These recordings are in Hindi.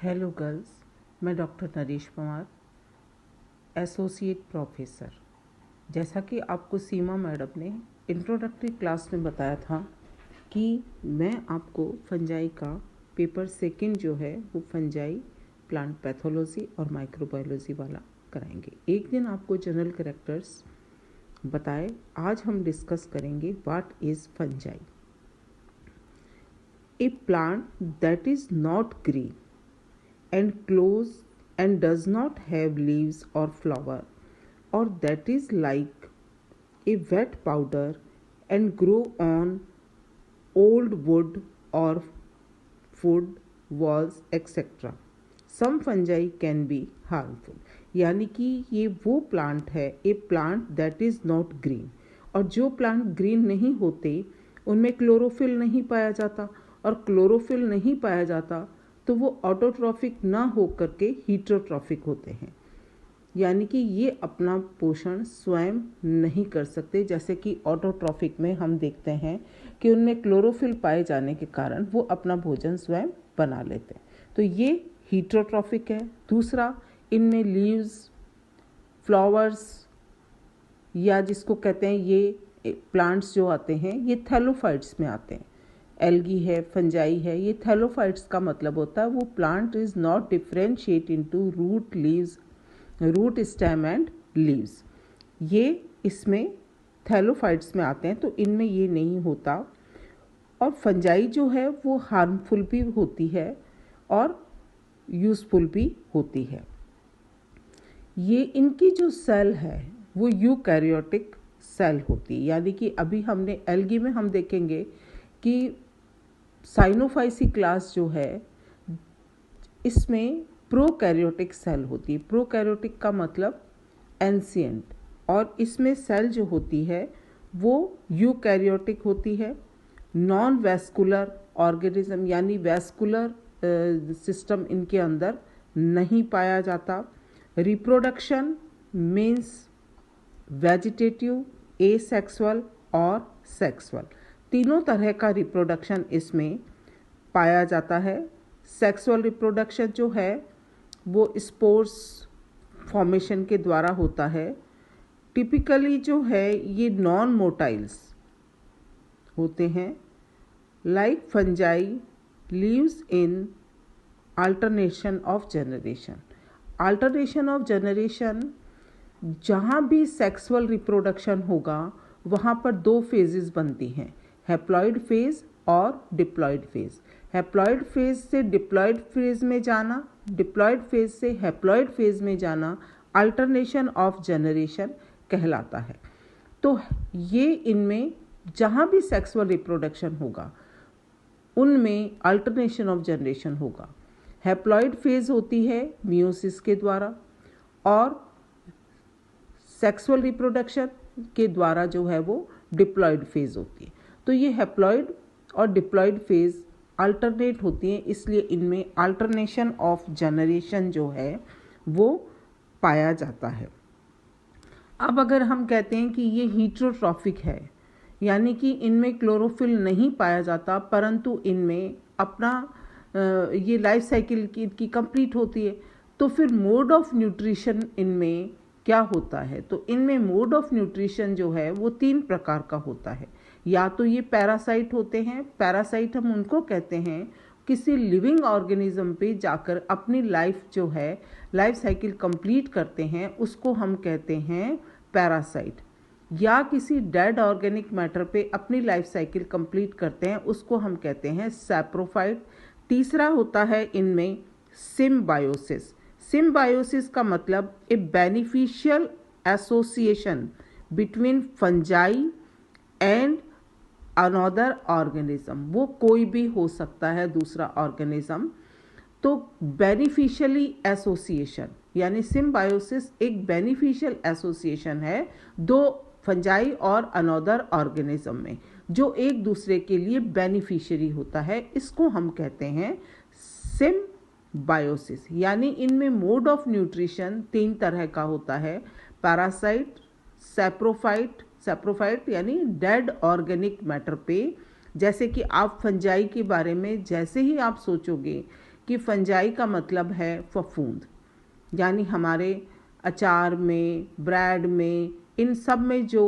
हेलो गर्ल्स, मैं doctor Naresh Pawar, associate professor. जैसा कि आपको सीमा मैडम ने इंट्रोडक्टरी क्लास में बताया था कि मैं आपको फंजाई का पेपर सेकंड जो है वो फंजाई प्लांट पैथोलॉजी और माइक्रोबायोलॉजी वाला कराएंगे। एक दिन आपको जनरल कैरेक्टर्स बताए। आज हम डिस्कस करेंगे what is fungi. A plant that is not green and close and does not have leaves or flower, or that is like a wet powder and grow on old wood or wood walls etc. Some fungi can be harmful. यानी कि ये वो प्लांट है, a plant that is not green. और जो प्लांट ग्रीन नहीं होते उनमें क्लोरोफिल नहीं पाया जाता, और क्लोरोफिल नहीं पाया जाता तो वो ऑटोट्रॉफिक ना हो करके हीटरोट्रॉफिक होते हैं। यानी कि ये अपना पोषण स्वयं नहीं कर सकते। जैसे कि ऑटोट्रॉफिक में हम देखते हैं कि उनमें क्लोरोफिल पाए जाने के कारण वो अपना भोजन स्वयं बना लेते हैं, तो ये हीटरोट्रॉफिक है। दूसरा, इनमें लीव्स, फ्लावर्स या जिसको कहते हैं ये प्लांट्स जो आते हैं ये थैलोफाइट्स में आते हैं। एल्गी है, फंजाई है, ये थैलोफाइट्स का मतलब होता है वो plant is not differentiate into root, leaves, root, stem and leaves. ये इसमें थैलोफाइट्स में आते हैं, तो इनमें ये नहीं होता। और फंजाई जो है वो हार्मफुल भी होती है और यूजफुल भी होती है। ये इनकी जो सेल है वो यूकैरियोटिक सेल होती है। यानी कि अभी हमने एल्गी में हम देखेंगे कि साइनोफाइसी क्लास जो है इसमें प्रोकैरियोटिक सेल होती है। प्रोकैरियोटिक का मतलब एंशिएंट, और इसमें सेल जो होती है वो यूकैरियोटिक होती है। नॉन वैस्कुलर ऑर्गेनिज्म यानी वैस्कुलर सिस्टम इनके अंदर नहीं पाया जाता। रिप्रोडक्शन मीन्स वेजिटेटिव, एसेक्सुअल और सेक्सुअल, तीनों तरह का रिप्रोडक्शन इसमें पाया जाता है। सेक्सुअल रिप्रोडक्शन जो है वो स्पोर्स फॉर्मेशन के द्वारा होता है। टिपिकली जो है ये नॉन मोटाइल्स होते हैं। Like fungi leaves in alternation of generation. Alternation of generation, जहाँ भी सेक्सुअल रिप्रोडक्शन होगा वहाँ पर दो फेजेस बनती हैं, हैप्लॉइड फेज और डिप्लॉइड फेज। हैप्लॉइड फेज से डिप्लॉइड फेज में जाना, डिप्लॉइड फेज से हैप्लॉइड फेज में जाना अल्टरनेशन ऑफ जनरेशन कहलाता है। तो ये इनमें जहाँ भी सेक्सुअल रिप्रोडक्शन होगा उनमें अल्टरनेशन ऑफ जनरेशन होगा। हैप्लॉइड फेज होती है मियोसिस के द्वारा, और सेक्सुअल रिप्रोडक्शन के द्वारा जो है वो डिप्लॉइड फेज होती है। तो ये हैप्लॉइड और डिप्लॉइड फेज अल्टरनेट होती हैं, इसलिए इनमें अल्टरनेशन ऑफ जनरेशन जो है वो पाया जाता है। अब अगर हम कहते हैं कि ये हीटरोट्रॉफिक है, यानी कि इनमें क्लोरोफिल नहीं पाया जाता परंतु इनमें अपना ये लाइफ साइकिल की कंप्लीट होती है, तो फिर मोड ऑफ न्यूट्रिशन इनमें क्या होता है? तो इनमें मोड ऑफ न्यूट्रिशन जो है वो 3 प्रकार का होता है। या तो ये पैरासाइट होते हैं, पैरासाइट हम उनको कहते हैं किसी लिविंग ऑर्गेनिज्म पे जाकर अपनी लाइफ जो है लाइफ साइकिल कंप्लीट करते हैं, उसको हम कहते हैं पैरासाइट। या किसी डेड ऑर्गेनिक मैटर पे अपनी लाइफ साइकिल कंप्लीट करते हैं, उसको हम कहते हैं सैप्रोफाइट। तीसरा होता है इनमें सिम्बायोसिस। सिम्बायोसिस का मतलब ए beneficial association between fungi and another organism. वो कोई भी हो सकता है दूसरा ऑर्गेनिज्म। तो बेनिफिशियली एसोसिएशन यानी सिम्बायोसिस एक बेनिफिशियल एसोसिएशन है दो फंजाई और अनदर ऑर्गेनिज्म में, जो एक दूसरे के लिए बेनिफिशियरी होता है। इसको हम कहते हैं सिम्बायोसिस। यानी इनमें मोड ऑफ न्यूट्रिशन 3 तरह का होता है, पैरासाइट, सैप्रोफाइट यानी डेड ऑर्गेनिक मैटर पे। जैसे कि आप फंजाई के बारे में जैसे ही आप सोचोगे कि फंजाई का मतलब है फफूंद, यानी हमारे अचार में, ब्रेड में, इन सब में जो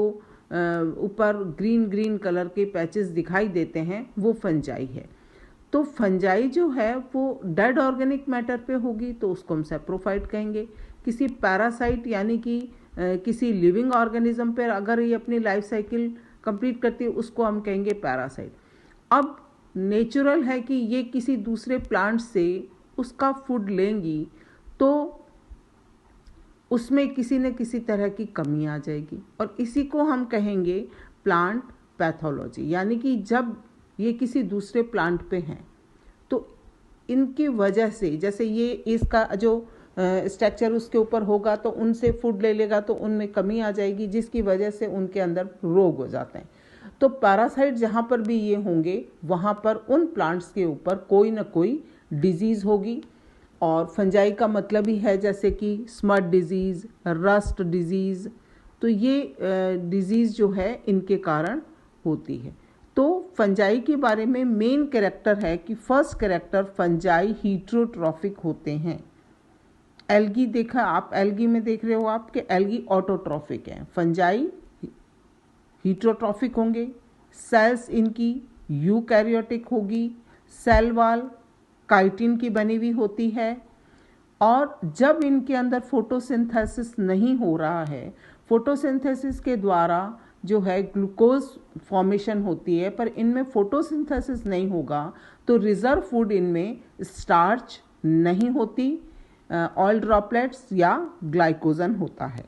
ऊपर ग्रीन ग्रीन कलर के पैचेस दिखाई देते हैं वो फंजाई है। तो फंजाई जो है वो डेड ऑर्गेनिक मैटर पे होगी तो उसको हम सैप्रोफाइट कहेंगे। किसी पैरासाइट यानी कि किसी लिविंग ऑर्गेनिज्म पर अगर ये अपनी लाइफ साइकिल कंप्लीट करती है उसको हम कहेंगे पैरासाइट। अब नेचुरल है कि ये किसी दूसरे प्लांट से उसका फूड लेंगी तो उसमें किसी न किसी तरह की कमी आ जाएगी, और इसी को हम कहेंगे प्लांट पैथोलॉजी। यानी कि जब ये किसी दूसरे प्लांट पे हैं तो इनकी वजह से, जैसे ये इसका जो स्ट्रक्चर उसके ऊपर होगा तो उनसे फूड ले लेगा तो उनमें कमी आ जाएगी, जिसकी वजह से उनके अंदर रोग हो जाते हैं। तो पैरासाइट जहाँ पर भी ये होंगे वहाँ पर उन प्लांट्स के ऊपर कोई ना कोई डिजीज़ होगी। और फंजाई का मतलब ही है जैसे कि स्मट डिजीज़, रस्ट डिजीज़, तो ये डिजीज़ जो है इनके कारण होती है। तो फंजाई के बारे में मेन कैरेक्टर है कि फर्स्ट कैरेक्टर फंजाई हीट्रोट्रॉफिक होते हैं। एल्गी देखा आप, एल्गी में देख रहे हो आप कि एल्गी ऑटोट्रॉफिक है, फंजाई हीट्रोट्रॉफिक होंगे। सेल्स इनकी यूकैरियोटिक होगी, सेल वॉल काइटिन की बनी हुई होती है, और जब इनके अंदर फोटोसिंथेसिस नहीं हो रहा है, फोटोसिंथेसिस के द्वारा जो है ग्लूकोज फॉर्मेशन होती है, पर इनमें फोटोसिंथेसिस नहीं होगा तो रिजर्व फूड इनमें स्टार्च नहीं होती, ऑयल ड्रॉपलेट्स या ग्लाइकोजन होता है।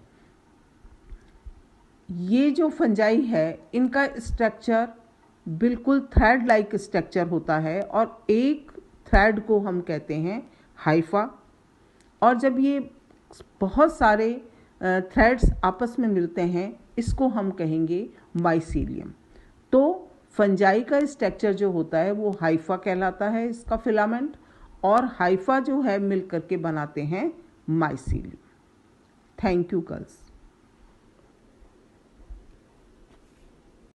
ये जो फंजाई है इनका स्ट्रक्चर बिल्कुल थ्रेड लाइक स्ट्रक्चर होता है, और एक थ्रेड को हम कहते हैं हाइफा, और जब ये बहुत सारे थ्रेड्स आपस में मिलते हैं इसको हम कहेंगे माइसीलियम। तो फंजाई का स्ट्रक्चर जो होता है वो हाइफा कहलाता है, इसका फिलामेंट, और हाइफा जो है मिल करके बनाते हैं माइसीलियम। Thank you girls.